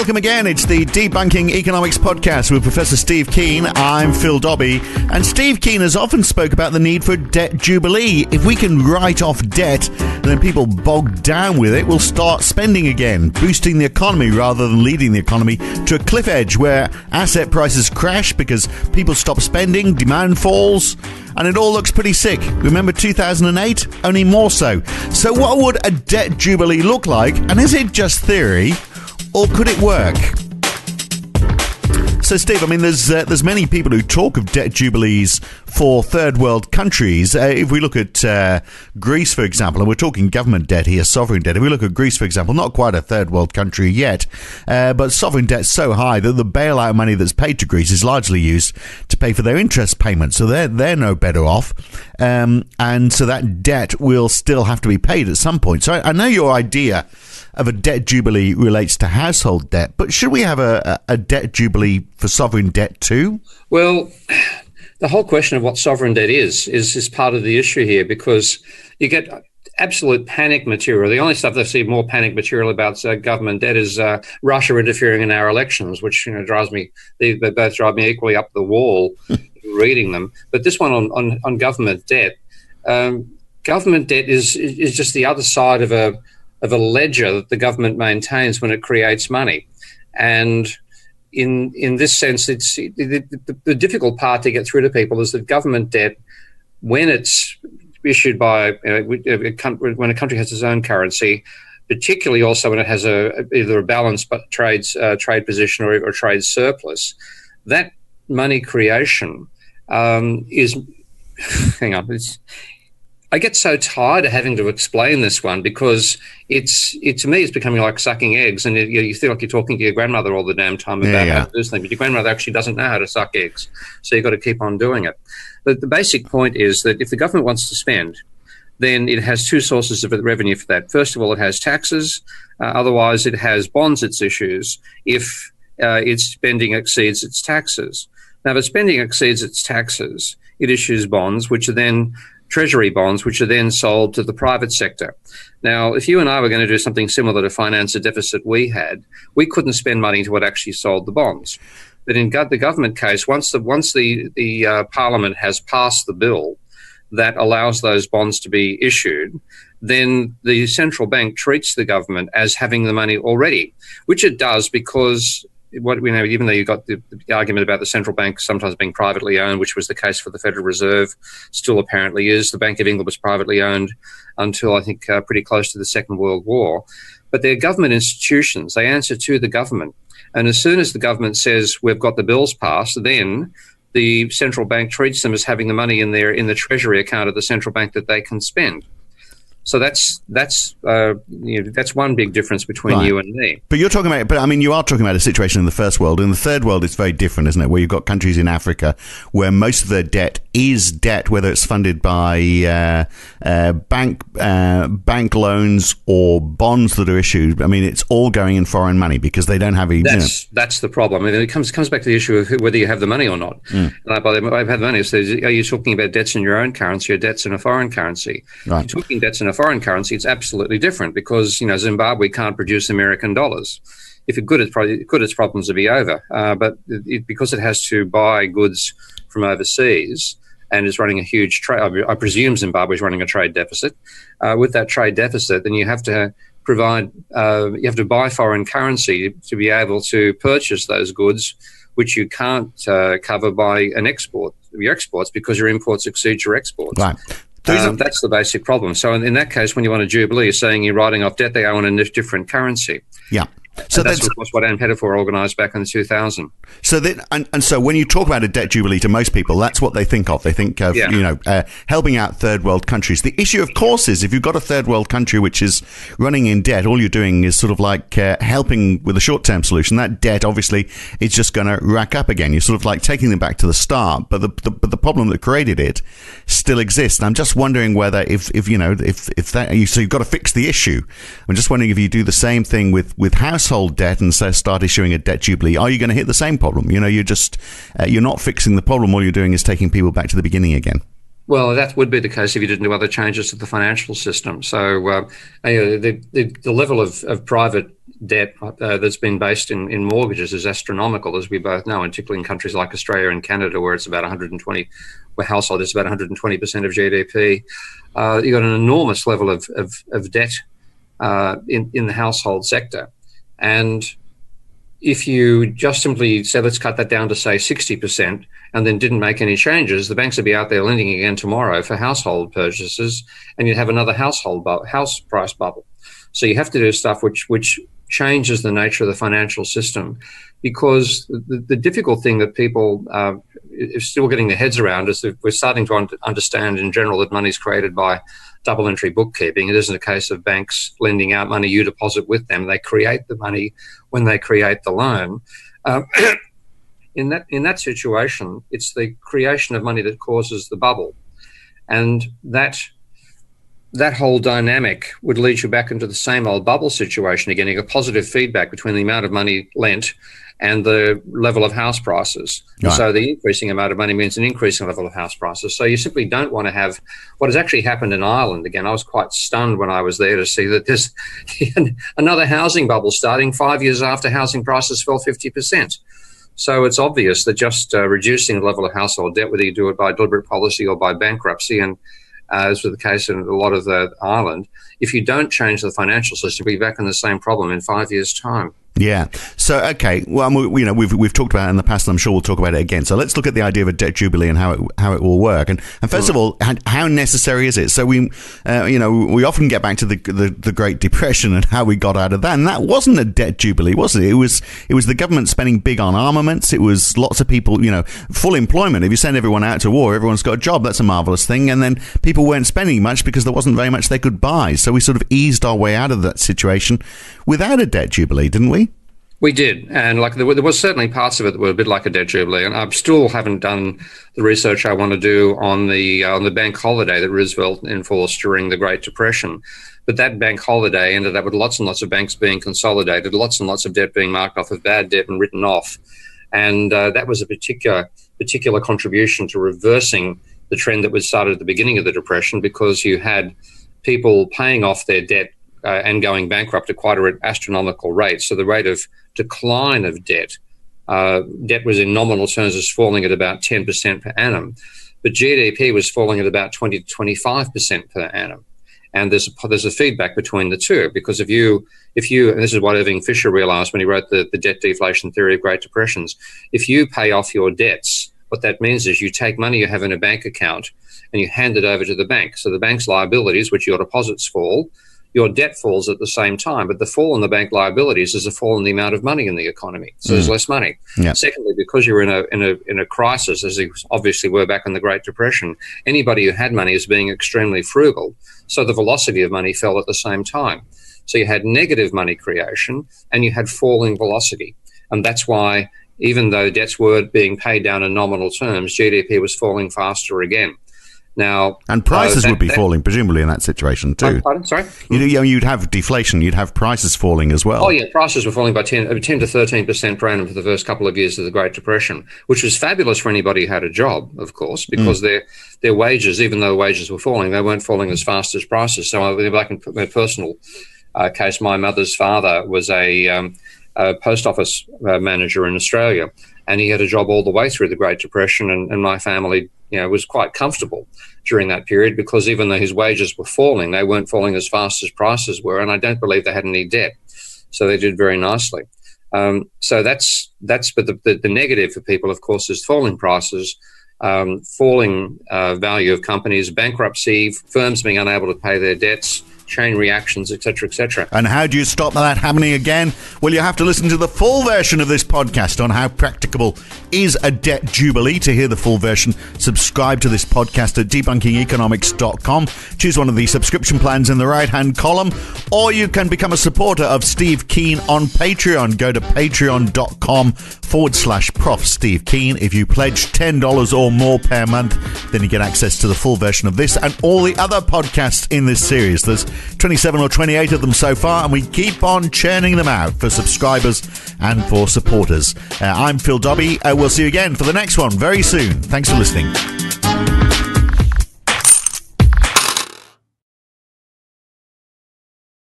Welcome again. It's the Debunking Economics podcast with Professor Steve Keen. I'm Phil Dobbie. And Steve Keen has often spoke about the need for debt jubilee. If we can write off debt, then people bogged down with it will start spending again, boosting the economy rather than leading the economy to a cliff edge where asset prices crash because people stop spending, demand falls, and it all looks pretty sick. Remember 2008? Only more so. So what would a debt jubilee look like? And is it just theory? Or could it work? So, Steve, I mean, there's many people who talk of debt jubilees for third world countries. If we look at Greece, for example, and we're talking government debt here, sovereign debt. If we look at Greece, for example, not quite a third world country yet, but sovereign debt's so high that the bailout money that's paid to Greece is largely used to pay for their interest payments. So they're no better off. And so that debt will still have to be paid at some point. So I know your idea of a debt jubilee relates to household debt, but should we have a debt jubilee for sovereign debt too? Well, the whole question of what sovereign debt is part of the issue here, because you get absolute panic material. The only stuff I see more panic material about government debt is Russia interfering in our elections, which drives me. They both drive me equally up the wall reading them. But this one on government debt, government debt is just the other side of a ledger that the government maintains when it creates money. And in this sense, it's the difficult part to get through to people is that government debt, when it's issued by when a country has its own currency, particularly also when it has either a balanced trade position or a trade surplus, that money creation is hang on. I get so tired of having to explain this one because to me it's becoming like sucking eggs, and you feel like you're talking to your grandmother all the damn time about how to do something, but your grandmother actually doesn't know how to suck eggs, so you've got to keep on doing it. But the basic point is that if the government wants to spend, then it has two sources of revenue for that. First of all, it has taxes. Otherwise, it has bonds it issues if its spending exceeds its taxes. Now, if its spending exceeds its taxes, it issues bonds, which are then treasury bonds, which are then sold to the private sector. Now, if you and I were going to do something similar to finance a deficit we had, we couldn't spend money to what actually sold the bonds. But in the government case, once the Parliament has passed the bill that allows those bonds to be issued, then the central bank treats the government as having the money already, which it does because even though you've got the argument about the central bank sometimes being privately owned, which was the case for the Federal Reserve, still apparently is. The Bank of England was privately owned until I think pretty close to the Second World War. But they're government institutions. They answer to the government. And as soon as the government says we've got the bills passed, then the central bank treats them as having the money in the treasury account of the central bank that they can spend. So that's one big difference between you and me. But you are talking about a situation in the first world. In the third world, it's very different, isn't it? Where you've got countries in Africa where most of their debt is debt, whether it's funded by bank loans or bonds that are issued. I mean, it's all going in foreign money because they don't have That's the problem. I mean, it comes back to the issue of whether you have the money or not. I've had the money. So are you talking about debts in your own currency or debts in a foreign currency? Right. If you're talking debts in a foreign currency, it's absolutely different because Zimbabwe can't produce American dollars. If it could, its problems would be over. But because it has to buy goods from overseas and is running a huge trade, I presume Zimbabwe is running a trade deficit. With that trade deficit, then you have to buy foreign currency to be able to purchase those goods, which you can't cover by your exports because your imports exceed your exports. Right. That's the basic problem. So in that case, when you want a jubilee, you're saying you're writing off debt they owe in a different currency. Yeah. So that's what Ann Pettifor organised back in 2000. So so when you talk about a debt jubilee to most people, that's what they think of. They think of helping out third world countries. The issue, of course, is if you've got a third world country which is running in debt, all you're doing is sort of like helping with a short term solution. That debt obviously is just going to rack up again. You're sort of like taking them back to the start, but the problem that created it still exists. And I'm just wondering whether if you've got to fix the issue. I'm just wondering if you do the same thing with household debt and start issuing a debt jubilee, are you going to hit the same problem? You're not fixing the problem. All you're doing is taking people back to the beginning again. Well, that would be the case if you didn't do other changes to the financial system. So the level of private debt that's been based in mortgages is astronomical, as we both know, and particularly in countries like Australia and Canada, where it's about 120, where household is about 120% of GDP. You've got an enormous level of debt in the household sector. And if you just simply say, let's cut that down to, say, 60%, and then didn't make any changes, the banks would be out there lending again tomorrow for household purchases, and you'd have another house price bubble. So you have to do stuff which changes the nature of the financial system, because the difficult thing that people are still getting their heads around is that we're starting to understand in general that money is created by double entry bookkeeping. It isn't a case of banks lending out money, you deposit with them. They create the money when they create the loan. In that situation, it's the creation of money that causes the bubble. And that whole dynamic would lead you back into the same old bubble situation again. You get positive feedback between the amount of money lent and the level of house prices. Right. So the increasing amount of money means an increasing level of house prices. So you simply don't want to have what has actually happened in Ireland. Again, I was quite stunned when I was there to see that there's another housing bubble starting 5 years after housing prices fell 50%. So it's obvious that just reducing the level of household debt, whether you do it by deliberate policy or by bankruptcy, and as was the case in a lot of Ireland, if you don't change the financial system, we'll be back in the same problem in 5 years' time. Yeah. So, okay. Well, we've talked about it in the past, and I'm sure we'll talk about it again. So let's look at the idea of a debt jubilee and how it will work. And first of all, how necessary is it? So we often get back to the Great Depression and how we got out of that. And that wasn't a debt jubilee, was it? It was the government spending big on armaments. It was lots of people, full employment. If you send everyone out to war, everyone's got a job. That's a marvelous thing. And then people weren't spending much because there wasn't very much they could buy. So we sort of eased our way out of that situation without a debt jubilee, didn't we? We did, and there was certainly parts of it that were a bit like a debt jubilee, and I still haven't done the research I want to do on the bank holiday that Roosevelt enforced during the Great Depression. But that bank holiday ended up with lots and lots of banks being consolidated, lots and lots of debt being marked off as bad debt and written off, and that was a particular contribution to reversing the trend that was started at the beginning of the Depression, because you had people paying off their debt and going bankrupt at quite an astronomical rate. So the rate of decline of debt was in nominal terms was falling at about 10% per annum, but GDP was falling at about 20 to 25% per annum. And there's a feedback between the two, because if you, and this is what Irving Fisher realized when he wrote the debt deflation theory of Great Depressions, if you pay off your debts, what that means is you take money you have in a bank account and you hand it over to the bank. So the bank's liabilities, which your deposits fall, your debt falls at the same time, but the fall in the bank liabilities is a fall in the amount of money in the economy. So there's less money. Yeah. Secondly, because you're in a crisis, as you obviously were back in the Great Depression, anybody who had money is being extremely frugal. So the velocity of money fell at the same time. So you had negative money creation and you had falling velocity. And that's why, even though debts were being paid down in nominal terms, GDP was falling faster again. Now, and prices would be falling, presumably, in that situation too. Pardon? Sorry? You'd have deflation. You'd have prices falling as well. Oh, yeah. Prices were falling by 10 to 13% per annum for the first couple of years of the Great Depression, which was fabulous for anybody who had a job, of course, because their wages, even though wages were falling, they weren't falling as fast as prices. So I can put my personal case. My mother's father was a post office manager in Australia, and he had a job all the way through the Great Depression, and my family was quite comfortable during that period, because even though his wages were falling, they weren't falling as fast as prices were, and I don't believe they had any debt. So they did very nicely. So that's but the negative for people, of course, is falling prices, falling value of companies, bankruptcy, firms being unable to pay their debts, chain reactions, etc., etc. And how do you stop that happening again? Well, you have to listen to the full version of this podcast on how practicable is a debt jubilee. To hear the full version, subscribe to this podcast at debunkingeconomics.com. Choose one of the subscription plans in the right-hand column, or you can become a supporter of Steve Keen on Patreon. Go to patreon.com/Prof. Steve Keen. If you pledge $10 or more per month, then you get access to the full version of this and all the other podcasts in this series. There's 27 or 28 of them so far, and we keep on churning them out for subscribers and for supporters. I'm Phil Dobbie. We'll see you again for the next one very soon. Thanks for listening.